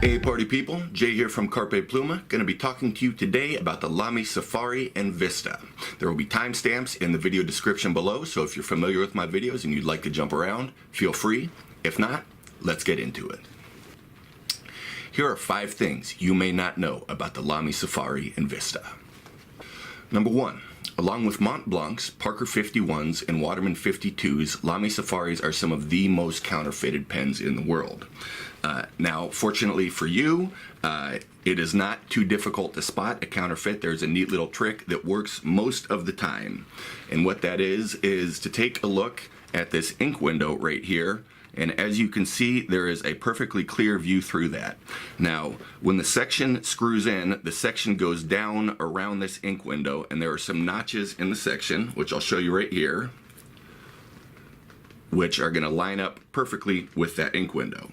Hey party people, Jay here from Carpe Pluma, going to be talking to you today about the Lamy Safari and Vista. There will be timestamps in the video description below, so if you're familiar with my videos and you'd like to jump around, feel free. If not, let's get into it. Here are 5 things you may not know about the Lamy Safari and Vista. Number 1. Along with Mont Blanc's, Parker 51s, and Waterman 52s, Lamy Safaris are some of the most counterfeited pens in the world. Now, fortunately for you, it is not too difficult to spot a counterfeit. There's a neat little trick that works most of the time. And what that is to take a look at this ink window right here. And as you can see, there is a perfectly clear view through that. Now, when the section screws in, the section goes down around this ink window, and there are some notches in the section, which I'll show you right here, which are going to line up perfectly with that ink window.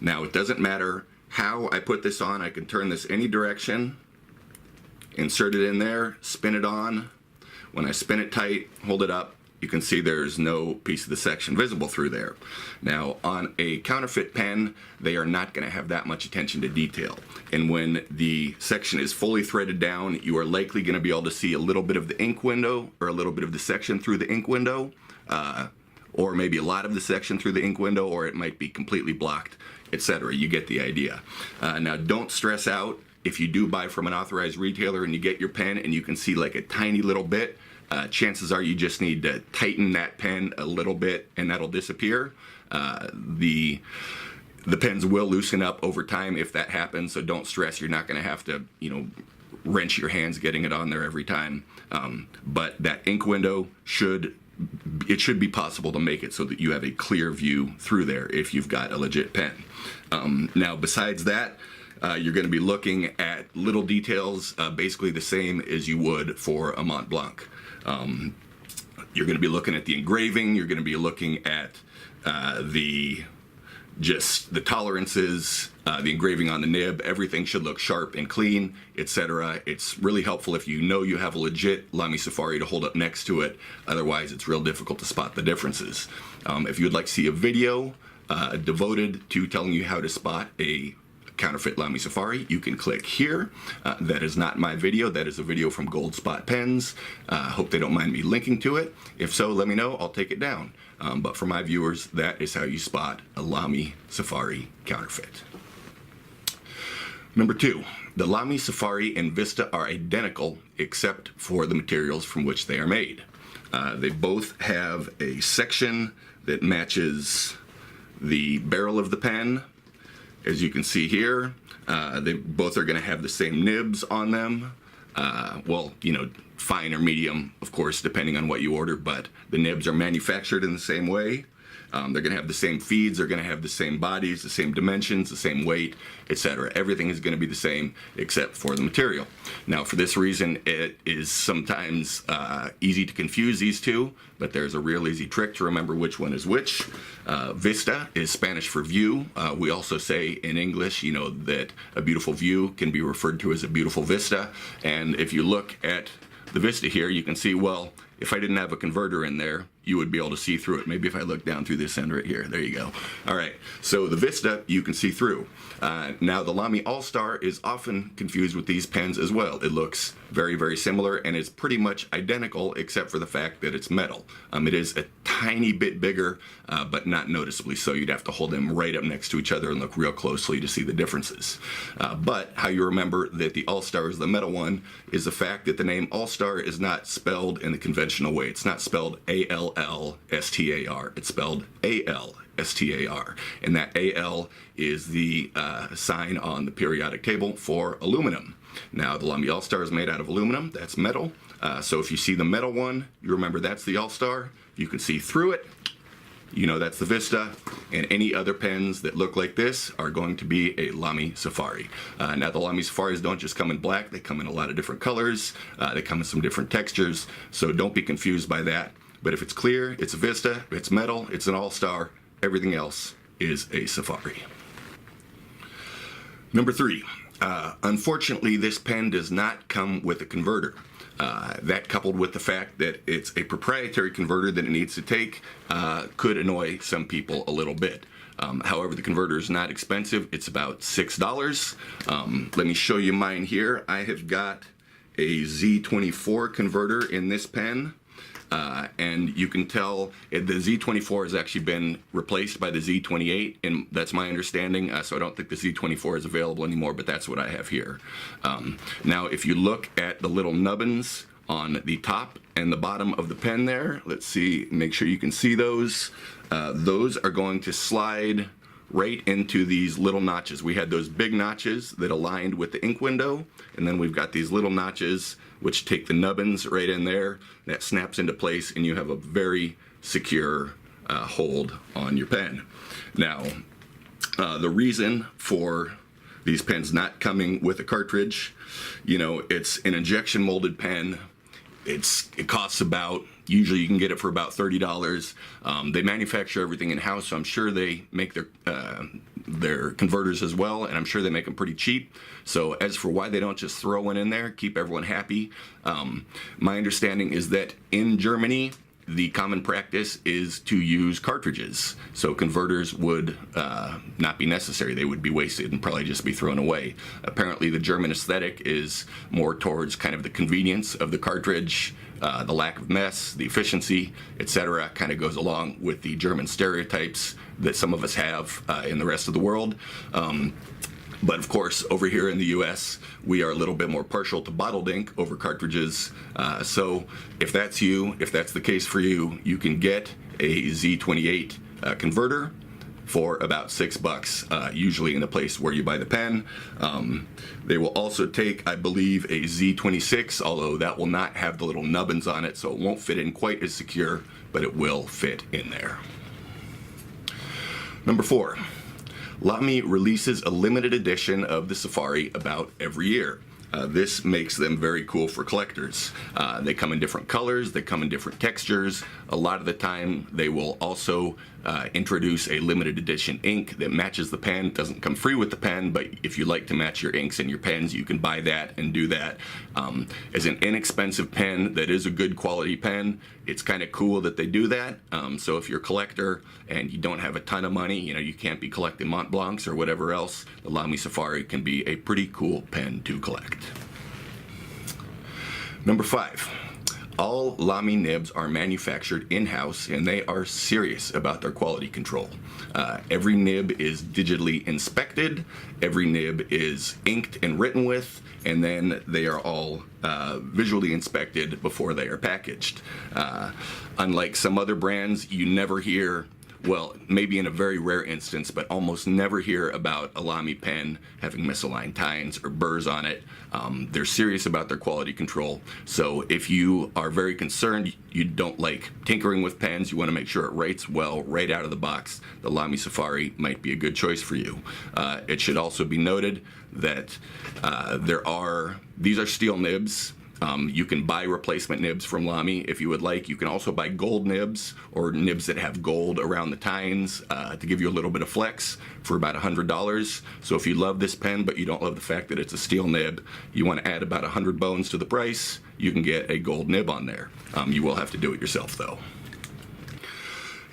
Now, it doesn't matter how I put this on. I can turn this any direction, insert it in there, spin it on. When I spin it tight, hold it up, you can see there's no piece of the section visible through there. Now, on a counterfeit pen, they are not going to have that much attention to detail. And when the section is fully threaded down, you are likely going to be able to see a little bit of the ink window or a little bit of the section through the ink window, or maybe a lot of the section through the ink window, or it might be completely blocked, etc. You get the idea. Now, don't stress out if you do buy from an authorized retailer and you get your pen and you can see like a tiny little bit. Chances are you just need to tighten that pen a little bit and that'll disappear. The pens will loosen up over time if that happens, so don't stress. You're not going to have to, wrench your hands getting it on there every time. But that ink window should be possible to make it so that you have a clear view through there if you've got a legit pen. Now, besides that, you're going to be looking at little details basically the same as you would for a Mont Blanc. You're going to be looking at the engraving, you're going to be looking at the tolerances, the engraving on the nib. Everything should look sharp and clean, etc. It's really helpful if you know you have a legit Lamy Safari to hold up next to it. Otherwise, it's real difficult to spot the differences. If you would like to see a video devoted to telling you how to spot a counterfeit Lamy Safari, you can click here. That is not my video. That is a video from Gold Spot Pens. Hope they don't mind me linking to it. If so, let me know. I'll take it down. But for my viewers, that is how you spot a Lamy Safari counterfeit. Number 2, the Lamy Safari and Vista are identical except for the materials from which they are made. They both have a section that matches the barrel of the pen. As you can see here, they both are going to have the same nibs on them. Fine or medium, of course, depending on what you order, but the nibs are manufactured in the same way. They're going to have the same feeds, they're going to have the same bodies, the same dimensions, the same weight, etc. Everything is going to be the same except for the material. Now, for this reason, it is sometimes easy to confuse these two, but there's a real easy trick to remember which one is which. Vista is Spanish for view. We also say in English, that a beautiful view can be referred to as a beautiful vista. And if you look at the Vista here, you can see, well, if I didn't have a converter in there, you would be able to see through it. Maybe if I look down through this end right here, there you go. All right, so the Vista, you can see through. Now, the Lamy All-Star is often confused with these pens as well. It looks very, very similar, and it's pretty much identical except for the fact that it's metal. It is a tiny bit bigger, but not noticeably so. You'd have to hold them right up next to each other and look real closely to see the differences. But how you remember that the All-Star is the metal one is the fact that the name All-Star is not spelled in the conventional way. It's not spelled A-L-L-S-T-A-R. It's spelled A-L-S-T-A-R. And that A-L is the sign on the periodic table for aluminum. Now, the Lamy All-Star is made out of aluminum. That's metal. So if you see the metal one, you remember that's the All-Star. You can see through it. That's the Vista, and any other pens that look like this are going to be a Lamy Safari. Now, the Lamy Safaris don't just come in black, they come in a lot of different colors, they come in some different textures, so don't be confused by that. But if it's clear, it's a Vista, if it's metal, it's an All-Star, everything else is a Safari. Number 3, unfortunately, this pen does not come with a converter. That, coupled with the fact that it's a proprietary converter that it needs to take, could annoy some people a little bit. However, the converter is not expensive. It's about $6. Let me show you mine here. I have got a Z24 converter in this pen. And you can tell the Z24 has actually been replaced by the Z28, and that's my understanding. So I don't think the Z24 is available anymore, but that's what I have here. Now, if you look at the little nubbins on the top and the bottom of the pen there, let's see, make sure you can see those. Those are going to slide right into these little notches. We had those big notches that aligned with the ink window, and then we've got these little notches which take the nubbins right in there. That snaps into place, and you have a very secure hold on your pen. Now, the reason for these pens not coming with a cartridge, you know, it's an injection molded pen. It costs about, usually you can get it for about $30. They manufacture everything in-house, so I'm sure they make their converters as well, and I'm sure they make them pretty cheap. So as for why they don't just throw one in there, keep everyone happy, my understanding is that in Germany, the common practice is to use cartridges. So converters would not be necessary. They would be wasted and probably just be thrown away. Apparently the German aesthetic is more towards kind of the convenience of the cartridge, the lack of mess, the efficiency, etc. kind of goes along with the German stereotypes that some of us have in the rest of the world. But of course, over here in the US, we are a little bit more partial to bottled ink over cartridges. So if that's you, if that's the case for you, you can get a Z28 converter for about $6, usually in the place where you buy the pen. They will also take, I believe, a Z26, although that will not have the little nubbins on it, so it won't fit in quite as secure, but it will fit in there. Number 4. Lamy releases a limited edition of the Safari about every year. This makes them very cool for collectors. They come in different colors, they come in different textures. A lot of the time they will also introduce a limited edition ink that matches the pen. It doesn't come free with the pen, but if you like to match your inks and your pens, you can buy that and do that. As an inexpensive pen that is a good quality pen, it's kind of cool that they do that. So if you're a collector and you don't have a ton of money, you know, you can't be collecting Mont Blancs or whatever else, the Lamy Safari can be a pretty cool pen to collect. Number 5. All Lamy nibs are manufactured in-house, and they are serious about their quality control. Every nib is digitally inspected, every nib is inked and written with, and then they are all visually inspected before they are packaged. Unlike some other brands, you never hear, well, maybe in a very rare instance, but almost never hear about a Lamy pen having misaligned tines or burrs on it. They're serious about their quality control. So if you are very concerned, you don't like tinkering with pens, you want to make sure it writes well right out of the box, the Lamy Safari might be a good choice for you. It should also be noted that these are steel nibs. You can buy replacement nibs from Lamy if you would like. You can also buy gold nibs or nibs that have gold around the tines to give you a little bit of flex for about $100. So if you love this pen but you don't love the fact that it's a steel nib, you want to add about 100 bones to the price, you can get a gold nib on there. You will have to do it yourself though.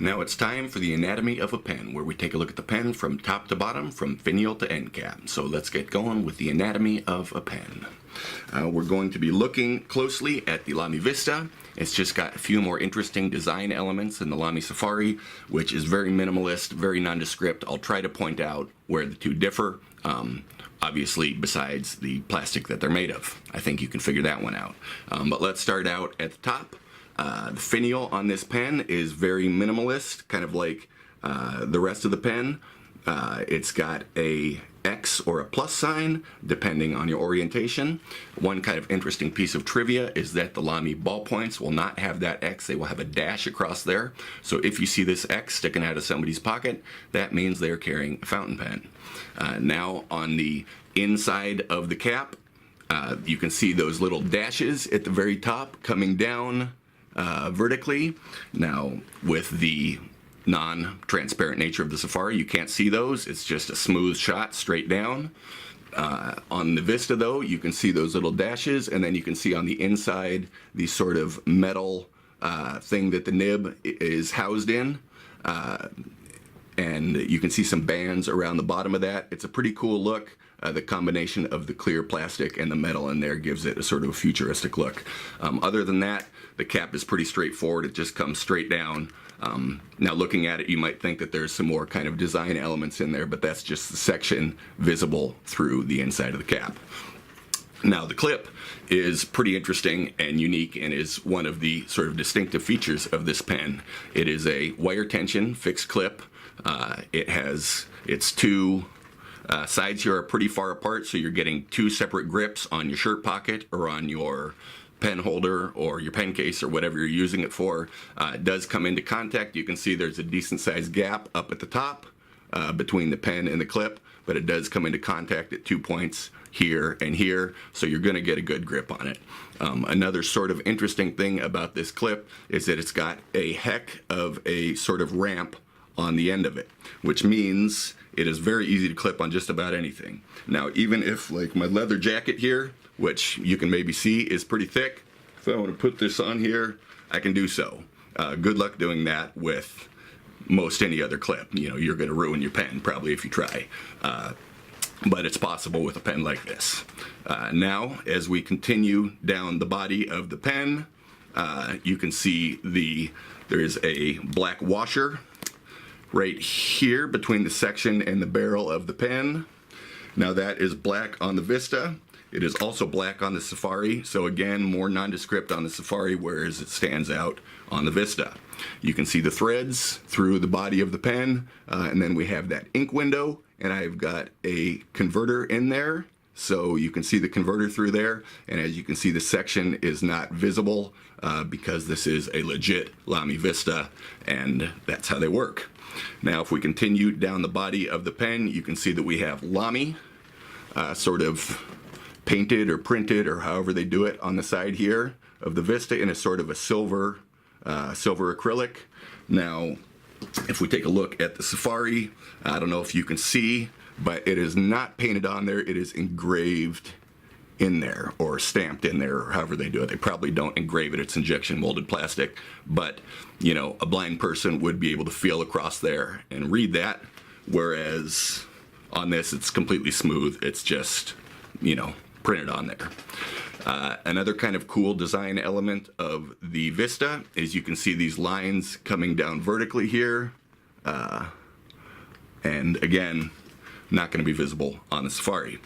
Now it's time for the anatomy of a pen, where we take a look at the pen from top to bottom, from finial to end cap. So let's get going with the anatomy of a pen. We're going to be looking closely at the Lamy Vista. It's just got a few more interesting design elements than the Lamy Safari, which is very minimalist, very nondescript. I'll try to point out where the two differ, obviously besides the plastic that they're made of. I think you can figure that one out. But let's start out at the top. The finial on this pen is very minimalist, kind of like the rest of the pen. It's got a X or a plus sign, depending on your orientation. One kind of interesting piece of trivia is that the Lamy ballpoints will not have that X, they will have a dash across there. So if you see this X sticking out of somebody's pocket, that means they're carrying a fountain pen. Now on the inside of the cap, you can see those little dashes at the very top coming down vertically. Now with the non-transparent nature of the Safari, you can't see those. It's just a smooth shot straight down. On the Vista though, you can see those little dashes, and then you can see on the inside the sort of metal thing that the nib is housed in. and you can see some bands around the bottom of that. It's a pretty cool look. The combination of the clear plastic and the metal in there gives it a sort of a futuristic look. Other than that, the cap is pretty straightforward. It just comes straight down. Now looking at it, you might think that there's some more kind of design elements in there, but that's just the section visible through the inside of the cap. Now the clip is pretty interesting and unique and is one of the sort of distinctive features of this pen. It is a wire tension fixed clip. It has its two sides here are pretty far apart, so you're getting two separate grips on your shirt pocket or on your pen holder or your pen case or whatever you're using it for. It does come into contact. You can see there's a decent sized gap up at the top between the pen and the clip, but it does come into contact at 2 points here and here, so you're going to get a good grip on it. Another sort of interesting thing about this clip is that it's got a heck of a sort of ramp on the end of it, which means it is very easy to clip on just about anything. Now, even if, like, my leather jacket here, which you can maybe see is pretty thick, if I want to put this on here, I can do so. Good luck doing that with most any other clip. You know, you're going to ruin your pen probably if you try. But it's possible with a pen like this. Now, as we continue down the body of the pen, you can see there's a black washer right here between the section and the barrel of the pen. Now that is black on the Vista. It is also black on the Safari, so again, more nondescript on the Safari, whereas it stands out on the Vista. You can see the threads through the body of the pen, and then we have that ink window, and I've got a converter in there, so you can see the converter through there, and as you can see, the section is not visible because this is a legit Lamy Vista, and that's how they work. Now, if we continue down the body of the pen, you can see that we have Lamy sort of painted or printed or however they do it on the side here of the Vista in a sort of a silver acrylic. Now, if we take a look at the Safari, I don't know if you can see, but it is not painted on there. It is engraved in there or stamped in there, or however they do it. They probably don't engrave it. It's injection molded plastic, but you know, a blind person would be able to feel across there and read that, whereas on this it's completely smooth. It's just, you know, printed on there. Another kind of cool design element of the Vista is you can see these lines coming down vertically here, and again, not going to be visible on the Safari.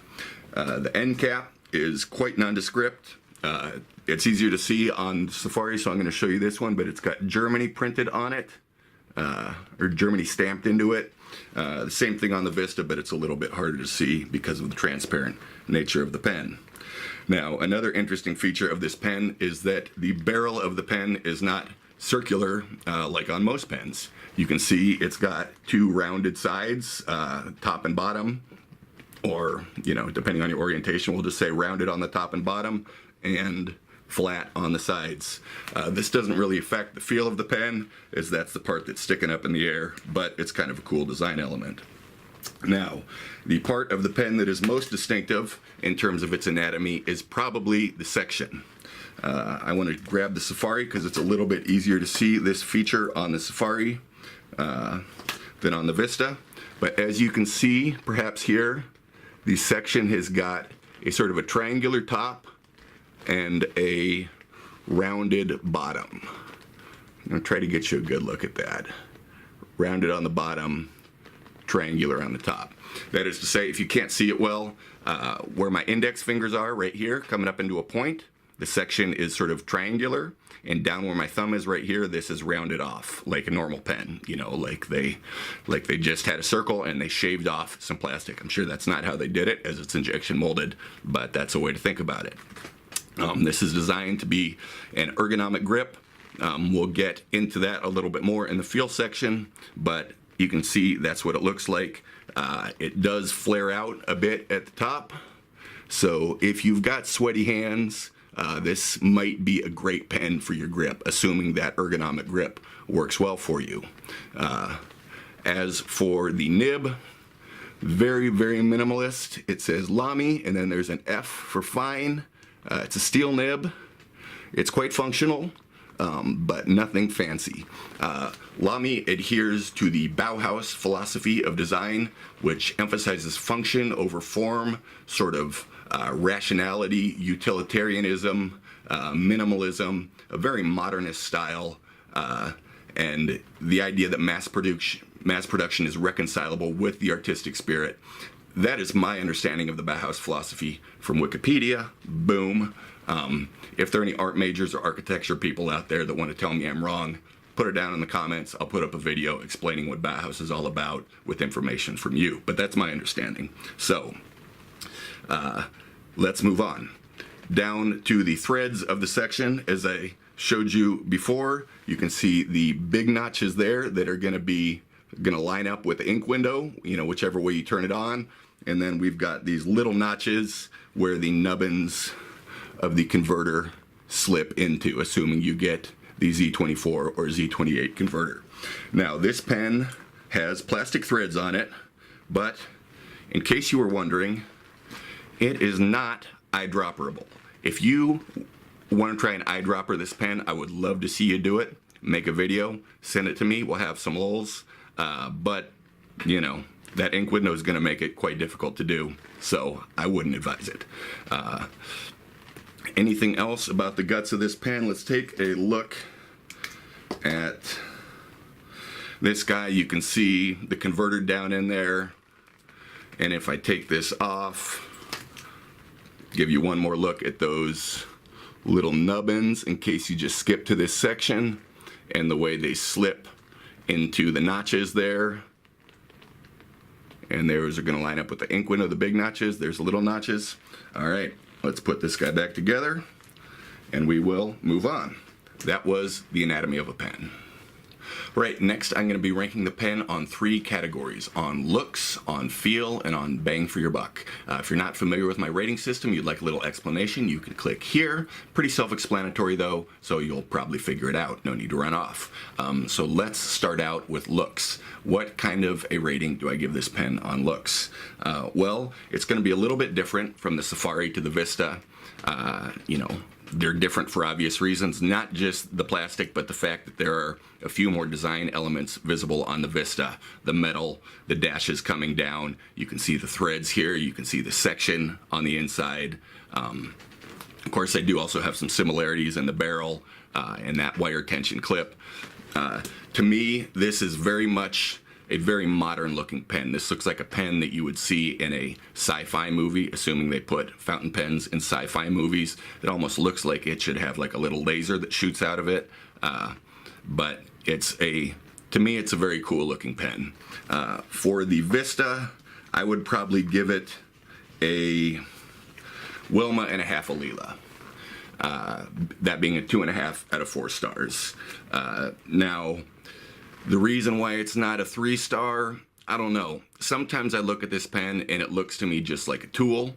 The end cap is quite nondescript. It's easier to see on Safari, so I'm going to show you this one, but it's got Germany printed on it, or Germany stamped into it. The same thing on the Vista, but it's a little bit harder to see because of the transparent nature of the pen. Now, another interesting feature of this pen is that the barrel of the pen is not circular like on most pens. You can see it's got two rounded sides, top and bottom, or, you know, depending on your orientation, we'll just say rounded on the top and bottom and flat on the sides. This doesn't really affect the feel of the pen, as that's the part that's sticking up in the air, but it's kind of a cool design element. Now, the part of the pen that is most distinctive in terms of its anatomy is probably the section. I want to grab the Safari because it's a little bit easier to see this feature on the Safari than on the Vista. But as you can see, perhaps here, the section has got a sort of a triangular top and a rounded bottom. I'm going to try to get you a good look at that. Rounded on the bottom, triangular on the top. That is to say, if you can't see it well, where my index fingers are right here, coming up into a point, the section is sort of triangular, and down where my thumb is right here, this is rounded off like a normal pen. You know, like they just had a circle and they shaved off some plastic. I'm sure that's not how they did it, as it's injection molded, but that's a way to think about it. This is designed to be an ergonomic grip. We'll get into that a little bit more in the feel section, but you can see that's what it looks like. It does flare out a bit at the top, so if you've got sweaty hands, this might be a great pen for your grip, assuming that ergonomic grip works well for you. As for the nib, very, very minimalist. It says Lamy, and then there's an F for fine. It's a steel nib. It's quite functional. but nothing fancy. Lamy adheres to the Bauhaus philosophy of design, which emphasizes function over form, sort of rationality, utilitarianism, minimalism, a very modernist style, and the idea that mass production is reconcilable with the artistic spirit. That is my understanding of the Bauhaus philosophy from Wikipedia. Boom. If there are any art majors or architecture people out there that want to tell me I'm wrong, put it down in the comments. I'll put up a video explaining what Bauhaus is all about with information from you. But that's my understanding. So, let's move on. Down to the threads of the section. As I showed you before, you can see the big notches there that are going to line up with the ink window, whichever way you turn it on. And then we've got these little notches where the nubbins of the converter slip into, assuming you get the Z24 or Z28 converter. Now, this pen has plastic threads on it, but in case you were wondering, it is not eyedropperable. If you want to try and eyedropper this pen, I would love to see you do it. Make a video, send it to me. We'll have some lulls, but that ink window is going to make it quite difficult to do, so I wouldn't advise it. Anything else about the guts of this pen? Let's take a look at this guy. You can see the converter down in there, and if I take this off, give you one more look at those little nubbins in case you just skip to this section, and the way they slip into the notches there. And those are going to line up with the ink window, the big notches. There's the little notches. All right, let's put this guy back together, and we will move on. That was the anatomy of a pen. Right, next I'm going to be ranking the pen on 3 categories: on looks, on feel, and on bang for your buck. If you're not familiar with my rating system, you'd like a little explanation, you can click here. Pretty self-explanatory though, so you'll probably figure it out. No need to run off. So let's start out with looks. What kind of a rating do I give this pen on looks? Well, it's going to be a little bit different from the Safari to the Vista. They're different for obvious reasons, not just the plastic, but the fact that there are a few more design elements visible on the Vista. The metal, the dashes coming down, you can see the threads here, you can see the section on the inside. Of course, I do also have some similarities in the barrel and that wire tension clip. To me, this is very much a very modern looking pen. This looks like a pen that you would see in a sci-fi movie, assuming they put fountain pens in sci-fi movies. It almost looks like it should have like a little laser that shoots out of it. But to me, it's a very cool looking pen. For the Vista, I would probably give it a Wilma and a half a Lila. That being a 2.5 out of 4 stars. Now, the reason why it's not a 3-star, I don't know. Sometimes I look at this pen and it looks to me just like a tool.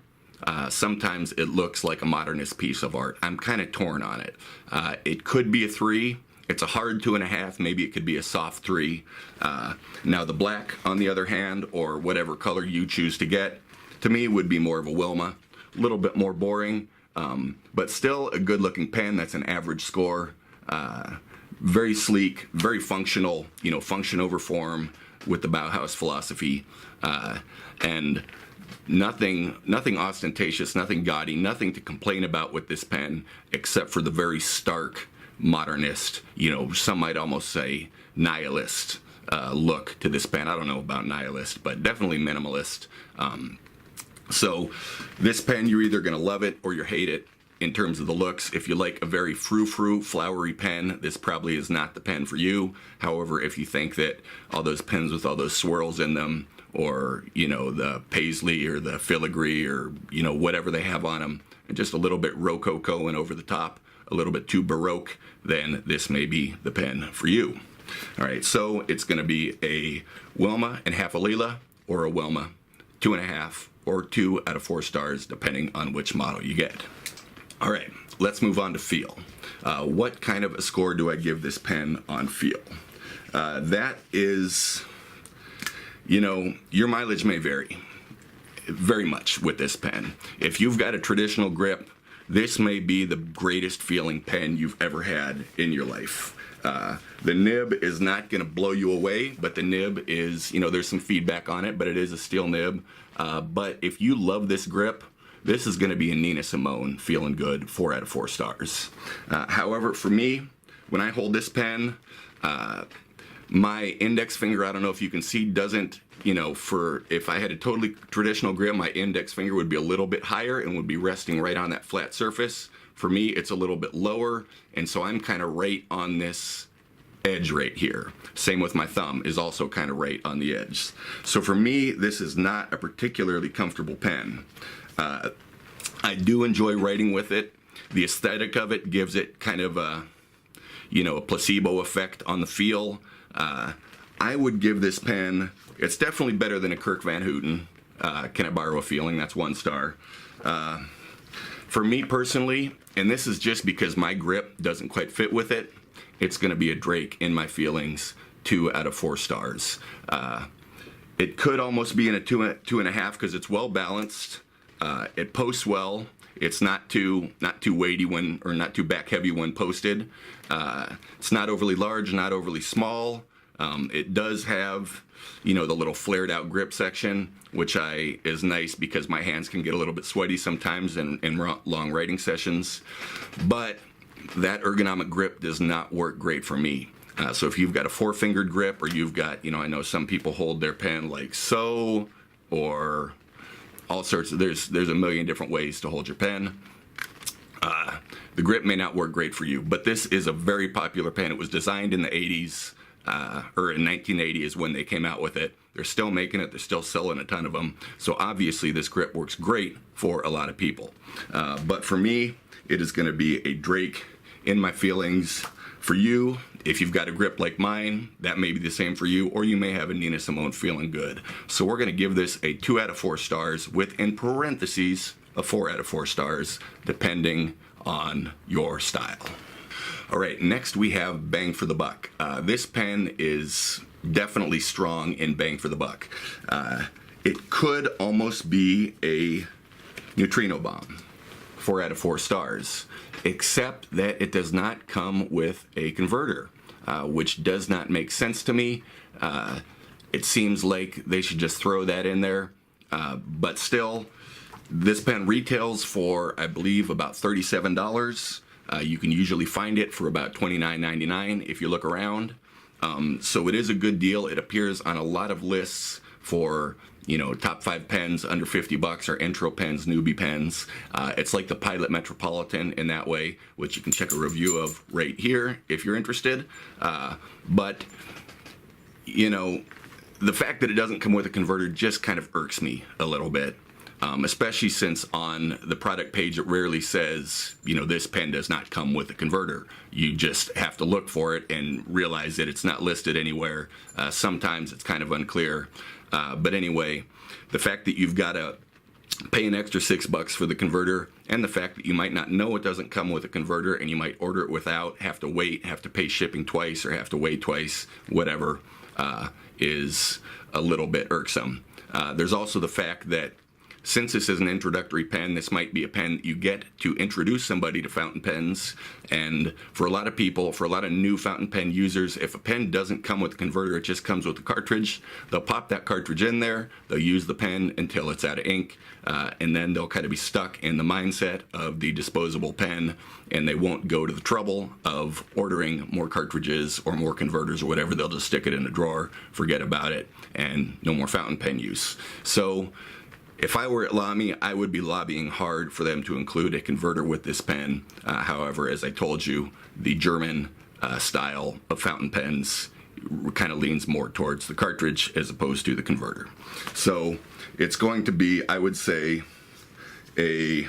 Sometimes it looks like a modernist piece of art. I'm kind of torn on it. It could be a 3. It's a hard 2.5. Maybe it could be a soft 3. Now the black, on the other hand, or whatever color you choose to get, to me would be more of a Wilma. A little bit more boring, but still a good looking pen. That's an average score. Very sleek, very functional, function over form with the Bauhaus philosophy, and nothing ostentatious, nothing gaudy, nothing to complain about with this pen except for the very stark modernist, some might almost say nihilist look to this pen. I don't know about nihilist, but definitely minimalist. So this pen, you're either going to love it or you hate it. In terms of the looks, if you like a very frou-frou, flowery pen, this probably is not the pen for you. However, if you think that all those pens with all those swirls in them, or, the paisley or the filigree or, whatever they have on them, and just a little bit rococo and over the top, a little bit too baroque, then this may be the pen for you. All right, so it's going to be a Wilma and half a Lila, or a Wilma 2.5 or 2 out of 4 stars, depending on which model you get. All right, let's move on to feel. What kind of a score do I give this pen on feel? That is, your mileage may vary very much with this pen. If you've got a traditional grip, this may be the greatest feeling pen you've ever had in your life. The nib is not going to blow you away, but the nib is, there's some feedback on it, but it is a steel nib. But if you love this grip, this is going to be a Nina Simone feeling good, 4 out of 4 stars. However, for me, when I hold this pen, my index finger, I don't know if you can see, doesn't, if I had a totally traditional grip, my index finger would be a little bit higher and would be resting right on that flat surface. For me, it's a little bit lower, and so I'm kind of right on this edge right here. Same with my thumb, is also kind of right on the edge. So for me, this is not a particularly comfortable pen. I do enjoy writing with it. The aesthetic of it gives it kind of a placebo effect on the feel. I would give this pen, it's definitely better than a Kirk Van Houten. Can I borrow a feeling? That's 1 star. For me personally, and this is just because my grip doesn't quite fit with it, it's going to be a Drake in my feelings, 2 out of 4 stars. It could almost be in a 2.5 because it's well balanced. It posts well. It's not too weighty or not too back heavy when posted. It's not overly large, not overly small. It does have, the little flared out grip section, which is nice because my hands can get a little bit sweaty sometimes in long writing sessions. But that ergonomic grip does not work great for me. So if you've got a 4-fingered grip, or you've got, I know some people hold their pen like so, or all sorts of, there's a million different ways to hold your pen. The grip may not work great for you, but this is a very popular pen. It was designed in the 80s, or in 1980 is when they came out with it. They're still making it, they're still selling a ton of them. So obviously this grip works great for a lot of people. But for me, it is gonna be a Drake in my feelings. For you, if you've got a grip like mine, that may be the same for you, or you may have a Nina Simone feeling good. So we're gonna give this a 2 out of 4 stars with, in parentheses, a 4 out of 4 stars, depending on your style. All right, next we have bang for the buck. This pen is definitely strong in bang for the buck. It could almost be a neutrino bomb, 4 out of 4 stars, except that it does not come with a converter, which does not make sense to me. It seems like they should just throw that in there, but still, this pen retails for, I believe, about $37. You can usually find it for about $29.99 if you look around. So it is a good deal. It appears on a lot of lists for, top 5 pens under $50, or intro pens, newbie pens. It's like the Pilot Metropolitan in that way, which you can check a review of right here if you're interested. But the fact that it doesn't come with a converter just kind of irks me a little bit. Especially since on the product page it rarely says, this pen does not come with a converter. You just have to look for it and realize that it's not listed anywhere. Sometimes it's kind of unclear. But anyway, the fact that you've got to pay an extra $6 for the converter, and the fact that you might not know it doesn't come with a converter, and you might order it without, have to wait, have to pay shipping twice, or have to wait twice, whatever, is a little bit irksome. There's also the fact that since this is an introductory pen, this might be a pen that you get to introduce somebody to fountain pens. And for a lot of people, for a lot of new fountain pen users, if a pen doesn't come with a converter, it just comes with a cartridge, they'll pop that cartridge in there, they'll use the pen until it's out of ink, and then they'll kind of be stuck in the mindset of the disposable pen, and they won't go to the trouble of ordering more cartridges or more converters or whatever. They'll just stick it in a drawer, forget about it, and no more fountain pen use. So if I were at Lamy, I would be lobbying hard for them to include a converter with this pen. However, as I told you, the German style of fountain pens kind of leans more towards the cartridge as opposed to the converter. So it's going to be, I would say, a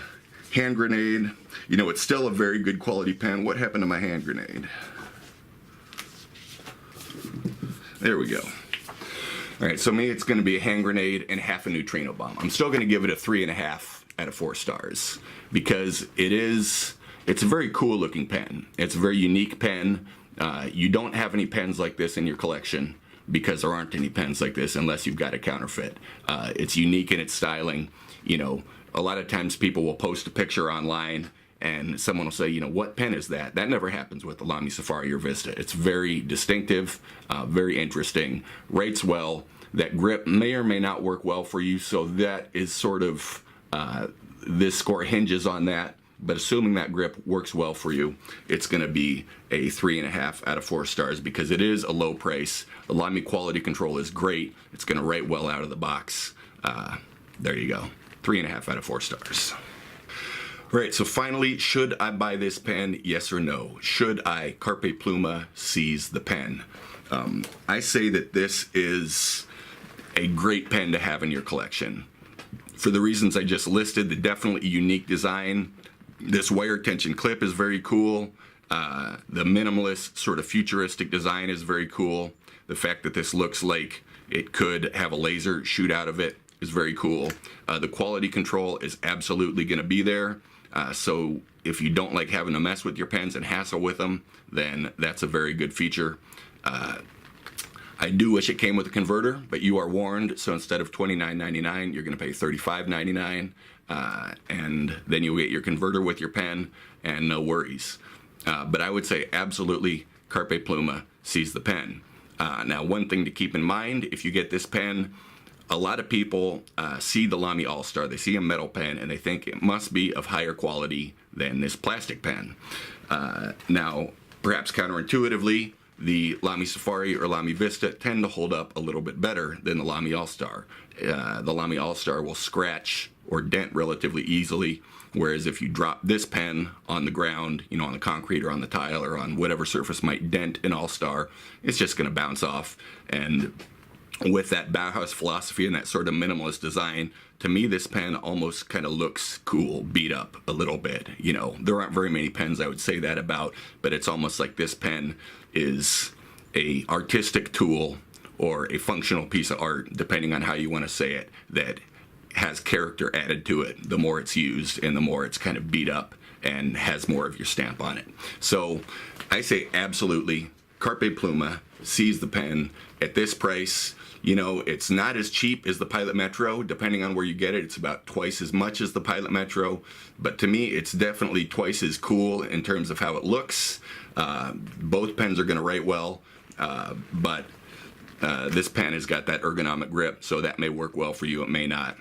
hand grenade. It's still a very good quality pen. What happened to my hand grenade? There we go. All right, so me, it's going to be a hand grenade and half a neutrino bomb. I'm still going to give it a 3.5 out of 4 stars because it's a very cool looking pen. It's a very unique pen. You don't have any pens like this in your collection because there aren't any pens like this unless you've got a counterfeit. It's unique in its styling. A lot of times people will post a picture online and someone will say, you know, what pen is that? That never happens with the Lamy Safari or Vista. It's very distinctive, very interesting, writes well. That grip may or may not work well for you, so that is sort of, this score hinges on that. But assuming that grip works well for you, it's going to be a 3.5 out of 4 stars because it is a low price. The Lamy quality control is great. It's going to write well out of the box. There you go. 3.5 out of 4 stars. All right, so finally, should I buy this pen? Yes or no? Should I Carpe Pluma seize the pen? I say that this is a great pen to have in your collection. For the reasons I just listed, the definitely unique design. This wire tension clip is very cool. The minimalist sort of futuristic design is very cool. The fact that this looks like it could have a laser shoot out of it is very cool. The quality control is absolutely going to be there. So if you don't like having to mess with your pens and hassle with them, then that's a very good feature. I do wish it came with a converter, but you are warned. So instead of $29.99, you're going to pay $35.99. And then you'll get your converter with your pen and no worries. But I would say absolutely Carpe Pluma seize the pen. Now, one thing to keep in mind, if you get this pen, a lot of people see the Lamy All-Star, they see a metal pen, and they think it must be of higher quality than this plastic pen. Now, perhaps counterintuitively, the Lamy Safari or Lamy Vista tend to hold up a little bit better than the Lamy All-Star. The Lamy All-Star will scratch or dent relatively easily, whereas if you drop this pen on the ground, you know, on the concrete or on the tile or on whatever surface might dent an All-Star, it's just going to bounce off. And with that Bauhaus philosophy and that sort of minimalist design, to me this pen almost kind of looks cool, beat up a little bit. You know, there aren't very many pens I would say that about, but it's almost like this pen is a artistic tool or a functional piece of art, depending on how you want to say it, that has character added to it the more it's used and the more it's kind of beat up and has more of your stamp on it. So I say absolutely Carpe Pluma, seize the pen. At this price, you know, it's not as cheap as the Pilot Metro. Depending on where you get it, it's about twice as much as the Pilot Metro. But to me, it's definitely twice as cool in terms of how it looks. Both pens are going to write well, but this pen has got that ergonomic grip, so that may work well for you, it may not.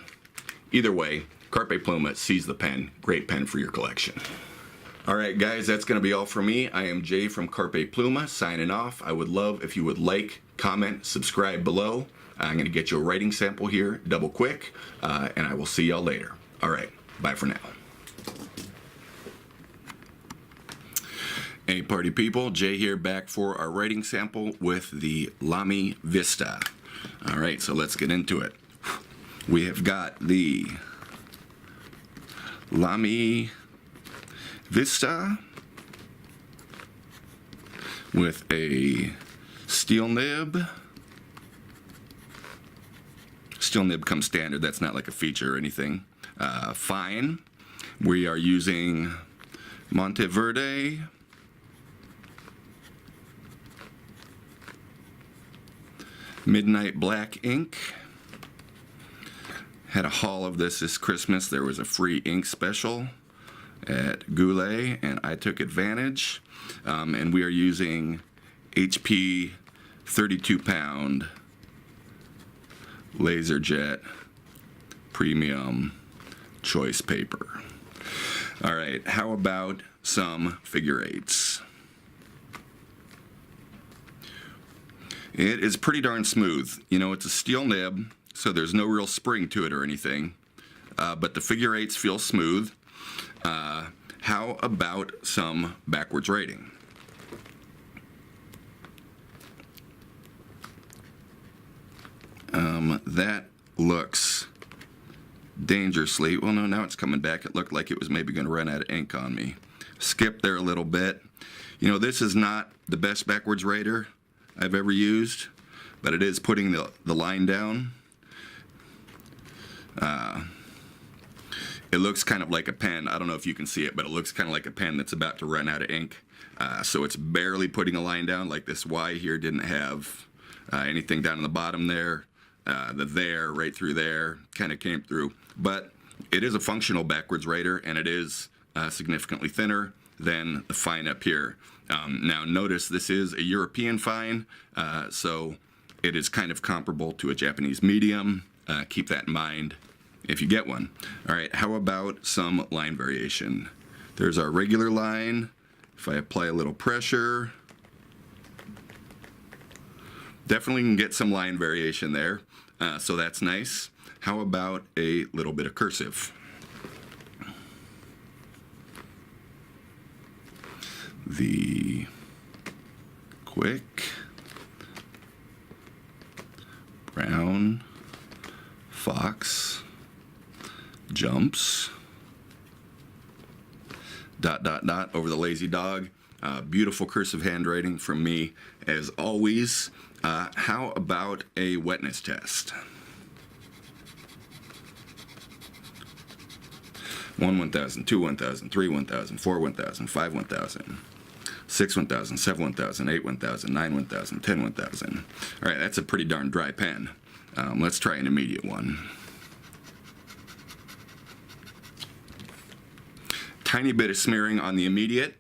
Either way, Carpe Pluma, seize the pen. Great pen for your collection. All right, guys, that's going to be all for me. I am Jay from Carpe Pluma, signing off. I would love if you would like, comment, subscribe below. I'm going to get you a writing sample here, double quick, and I will see y'all later. All right, bye for now. Hey, party people, Jay here, back for our writing sample with the Lamy Vista. All right, so let's get into it. We have got the Lamy Vista with a steel nib. Steel nib comes standard, that's not like a feature or anything. Fine. We are using Monteverde. Midnight Black ink. Had a haul of this Christmas. There was a free ink special at Goulet, and I took advantage. And we are using HP 32-pound LaserJet premium choice paper. All right, how about some figure eights? It is pretty darn smooth. You know, it's a steel nib, so there's no real spring to it or anything, but the figure eights feel smooth. How about some backwards writing? That looks dangerously, well, no, now it's coming back. It looked like it was maybe going to run out of ink on me. Skip there a little bit. You know, this is not the best backwards writer I've ever used, but it is putting the line down. It looks kind of like a pen. I don't know if you can see it, but it looks kind of like a pen that's about to run out of ink. So it's barely putting a line down, like this Y here didn't have anything down in the bottom there. The there, right through there, kind of came through. But it is a functional backwards writer, and it is significantly thinner than the fine up here. Now notice this is a European fine, so it is kind of comparable to a Japanese medium. Keep that in mind if you get one. All right, how about some line variation? There's our regular line. If I apply a little pressure, definitely can get some line variation there, so that's nice. How about a little bit of cursive? The quick brown fox jumps ... over the lazy dog. Beautiful cursive handwriting from me as always. How about a wetness test? 1 1000, 2 1000, 3 1000, 4 1000, 5 1000, 6 1000, 7 1000, 8 1000, 9 1000, 10 1000. All right, that's a pretty darn dry pen. Let's try an immediate one. Tiny bit of smearing on the immediate,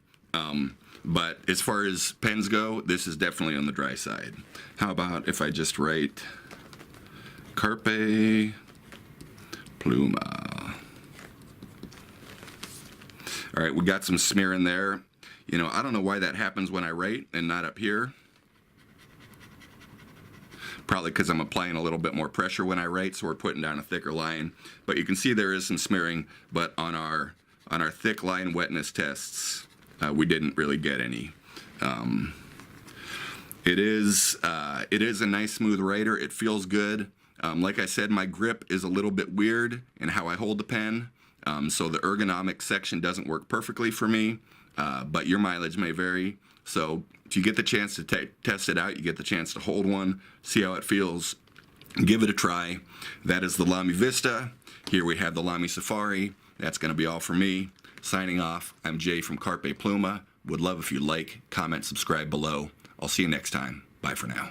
but as far as pens go, this is definitely on the dry side. How about if I just write Carpe Pluma? All right, we got some smear in there. You know, I don't know why that happens when I write and not up here. Probably because I'm applying a little bit more pressure when I write, so we're putting down a thicker line. But you can see there is some smearing, but on our thick line wetness tests, we didn't really get any. It is a nice smooth writer. It feels good. Like I said, my grip is a little bit weird in how I hold the pen, so the ergonomic section doesn't work perfectly for me, but your mileage may vary. So if you get the chance to test it out, you get the chance to hold one, see how it feels, give it a try. That is the Lamy Vista. Here we have the Lamy Safari. That's going to be all for me. Signing off, I'm Jay from Carpe Pluma. Would love if you like, comment, subscribe below. I'll see you next time. Bye for now.